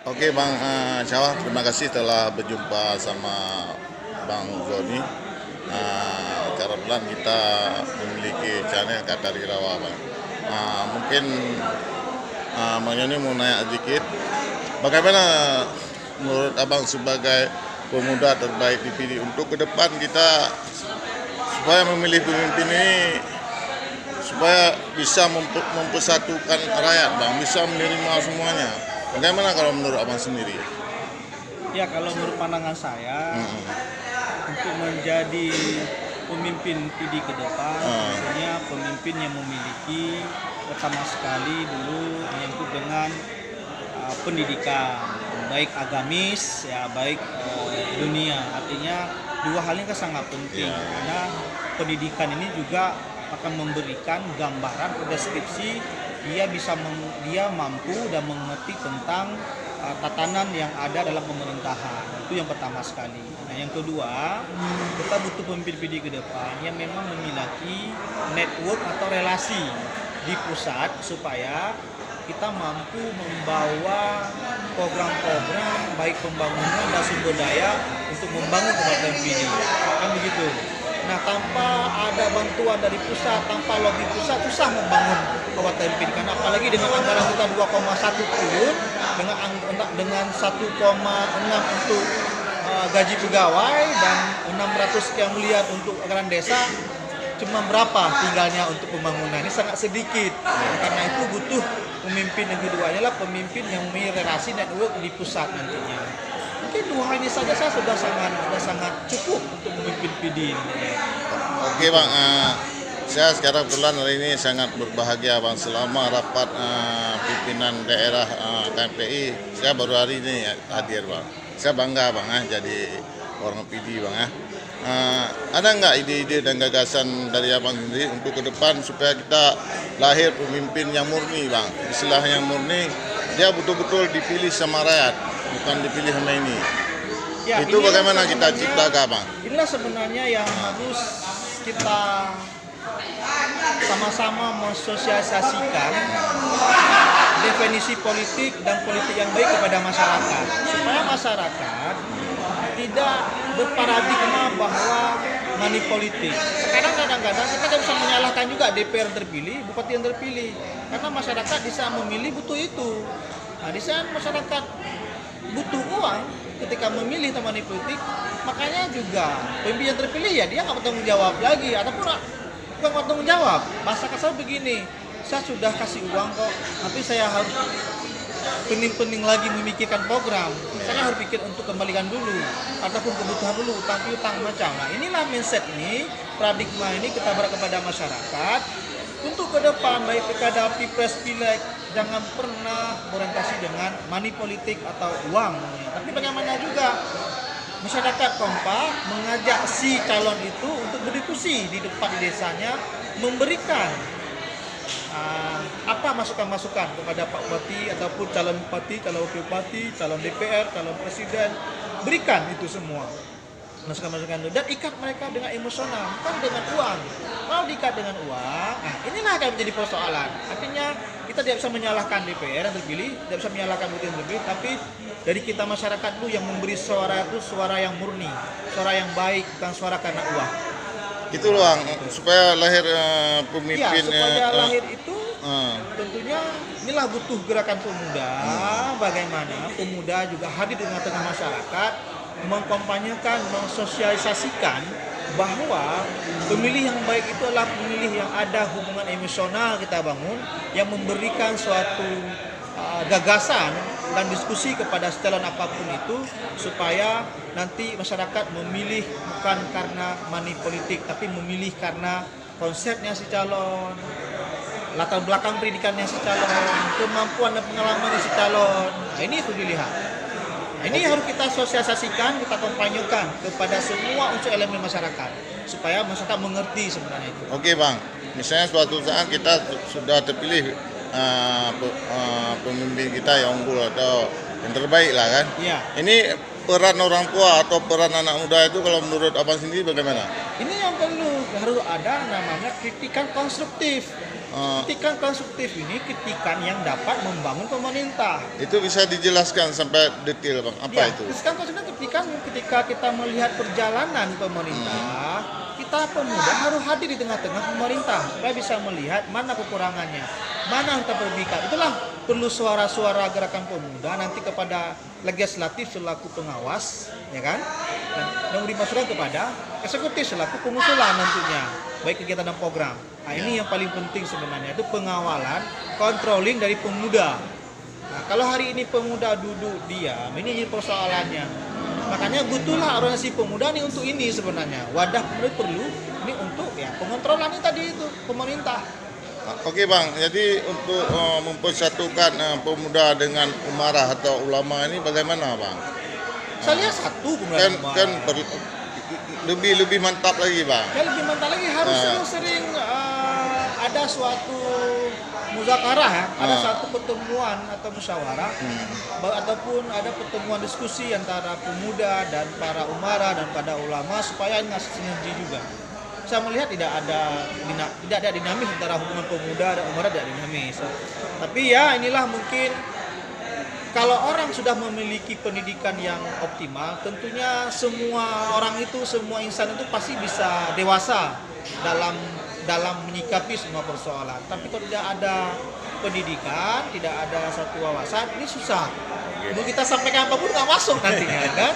Oke Bang Syawah, terima kasih telah berjumpa sama Bang Zoni. Kebetulan kita memiliki channel Katari Rawa Bang. Mungkin Bang Yoni mau nanya sedikit, bagaimana menurut Abang sebagai pemuda terbaik dipilih untuk ke depan kita supaya memilih pemimpin ini supaya bisa mempersatukan rakyat Bang, bisa menerima semuanya. Bagaimana kalau menurut Abang sendiri? Ya, kalau menurut pandangan saya, untuk menjadi pemimpin PD ke depan, tentunya pemimpin yang memiliki pertama sekali dulu menyangkut dengan pendidikan, baik agamis, ya baik dunia. Artinya dua hal ini kan sangat penting, karena pendidikan ini juga akan memberikan gambaran deskripsi dia mampu dan mengerti tentang tatanan yang ada dalam pemerintahan. Itu yang pertama sekali. Nah, yang kedua, kita butuh pemimpin PD ke depan yang memang memiliki network atau relasi di pusat supaya kita mampu membawa program-program baik pembangunan dan sumber daya untuk membangun kabupaten PD. Kan begitu. Nah, tanpa ada bantuan dari pusat, tanpa lobby pusat, susah membangun kabupaten PD. Karena apalagi dengan anggaran kita 2,1 triliun, dengan 1,6 untuk gaji pegawai dan 600 sekian miliar untuk anggaran desa, cuma berapa tinggalnya untuk pembangunan? Ini sangat sedikit. Karena itu butuh pemimpin yang kedua adalah pemimpin yang memiliki relasi network di pusat nantinya. Mungkin dua hal ini saja saya sudah sangat cukup untuk memimpin PD ini. Oke Bang, saya sekarang kebetulan hari ini sangat berbahagia Bang, selama rapat pimpinan daerah KMPI, saya baru hari ini hadir Bang. Saya bangga Bang jadi orang PD Bang ada nggak ide-ide dan gagasan dari Abang sendiri untuk ke depan supaya kita lahir pemimpin yang murni Bang? Istilah yang murni, dia betul-betul dipilih sama rakyat, bukan dipilih sama ini. Ya, itu bagaimana kita ciptakan Bang? Inilah sebenarnya yang harus kita sama-sama mensosialisasikan definisi politik dan politik yang baik kepada masyarakat, supaya masyarakat tidak berparadigma bahwa money politik. Sekarang kadang-kadang kita tidak bisa menyalahkan juga DPR yang terpilih, bupati yang terpilih, karena masyarakat bisa memilih butuh itu. Nah, di saat masyarakat butuh uang ketika memilih money politik, makanya juga pemimpin yang terpilih ya dia nggak bertanggung jawab lagi, ataupun bukan bertanggung jawab. Masyarakat saya begini, saya sudah kasih uang kok, tapi saya harus pening-pening lagi memikirkan program. Saya harus pikir untuk kembalikan dulu, ataupun kebutuhan dulu, utang macam. Nah, inilah mindset ini, paradigma ini kita berikan kepada masyarakat untuk ke depan, baik pilkada, pilpres, pileg, jangan pernah berorientasi dengan money politik atau uang. Tapi bagaimana juga masyarakat kompak mengajak si calon itu untuk berdiskusi di depan desanya, memberikan apa masukan-masukan kepada Pak Bupati ataupun calon bupati, calon wakil bupati, calon DPR, calon presiden, berikan itu semua masukan-masukan itu dan ikat mereka dengan emosional, bukan dengan uang. Kalau diikat dengan uang, nah inilah akan menjadi persoalan. Artinya kita tidak bisa menyalahkan DPR yang terpilih, tidak bisa menyalahkan bupati yang terpilih, tapi dari kita masyarakat itu yang memberi suara itu suara yang murni, suara yang baik, bukan suara karena uang. Itu Bang, supaya lahir pemimpin. Ya, supaya lahir itu tentunya inilah butuh gerakan pemuda. Bagaimana pemuda juga hadir di tengah-tengah masyarakat, mengkampanyekan, mensosialisasikan bahwa pemilih yang baik itu adalah pemilih yang ada hubungan emosional kita bangun, yang memberikan suatu gagasan dan diskusi kepada calon apapun itu, supaya nanti masyarakat memilih bukan karena money politik, tapi memilih karena konsepnya si calon, latar belakang pendidikannya si calon, kemampuan dan pengalaman si calon. Nah, ini harus dilihat. Ini harus kita sosialisasikan, kita kampanyekan kepada semua unsur elemen masyarakat supaya masyarakat mengerti sebenarnya itu. Oke Bang, misalnya suatu saat kita sudah terpilih pemimpin kita yang unggul atau yang terbaik lah kan. Iya. Ini peran orang tua atau peran anak muda itu kalau menurut Abang sendiri bagaimana? Ini yang perlu harus ada namanya kritikan konstruktif. Kritikan konstruktif ini kritikan yang dapat membangun pemerintah. Itu bisa dijelaskan sampai detail Bang, apa Ya, itu? kritikan konstruktif ketika kita melihat perjalanan pemerintah, kita pemuda harus hadir di tengah-tengah pemerintah supaya bisa melihat mana kekurangannya, mana yang kita perbaikan. Itulah perlu suara-suara gerakan pemuda nanti kepada legislatif selaku pengawas, ya kan? Dan memberi masukan kepada eksekutif selaku pengusulan nantinya, baik kegiatan dan program. Nah, ini yang paling penting sebenarnya, itu pengawalan, controlling dari pemuda. Nah, kalau hari ini pemuda duduk diam, ini jadi persoalannya. Makanya butuhlah organisasi pemuda nih untuk ini sebenarnya. Wadah pemuda perlu ini untuk ya pengontrolan ini tadi itu pemerintah. Oke Bang, jadi untuk mempersatukan pemuda dengan umarah atau ulama ini bagaimana Bang? Saya lihat satu pemuda Kan, dan umarah. kan lebih mantap lagi Bang. Ya lebih mantap lagi harus sering-sering ada suatu muzakarah ya, ada satu pertemuan atau musyawarah ataupun ada pertemuan diskusi antara pemuda dan para umara dan pada ulama supaya ngasih sinergi juga. Saya melihat tidak ada dinamis antara hubungan pemuda dan umara, tidak dinamis. Tapi ya inilah mungkin kalau orang sudah memiliki pendidikan yang optimal, tentunya semua orang itu, semua insan itu pasti bisa dewasa dalam menyikapi semua persoalan. Tapi kalau tidak ada pendidikan, tidak ada satu wawasan, ini susah. Mau kita sampaikan apapun nggak masuk nantinya, kan?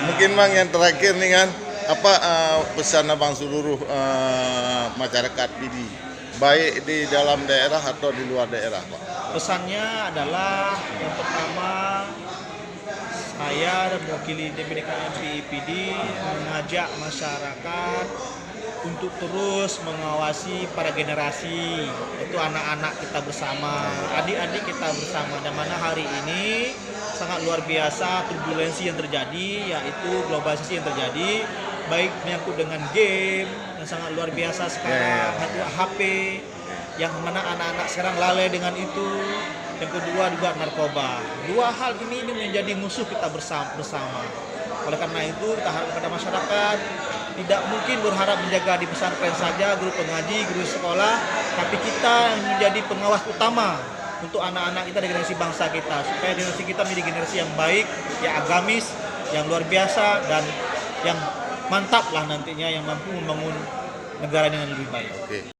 Mungkin Bang yang terakhir nih kan, apa pesan Abang seluruh masyarakat PD, baik di dalam daerah atau di luar daerah Pak? Pesannya adalah yang pertama, saya dan mewakili DPD KMPI-PD mengajak masyarakat untuk terus mengawasi para generasi, itu anak-anak kita bersama, adik-adik kita bersama, dan mana hari ini sangat luar biasa turbulensi yang terjadi, yaitu globalisasi yang terjadi, baik menyangkut dengan game yang sangat luar biasa sekarang, HP yang mana anak-anak sekarang lalai dengan itu, yang kedua juga narkoba. Dua hal ini menjadi musuh kita bersama. Oleh karena itu kita harap kepada masyarakat tidak mungkin berharap menjaga di pesantren saja, guru pengaji, guru sekolah, tapi kita yang menjadi pengawas utama untuk anak-anak kita dan generasi bangsa kita, supaya generasi kita menjadi generasi yang baik, yang agamis, yang luar biasa, dan yang mantap lah nantinya, yang mampu membangun negara dengan lebih baik. Oke.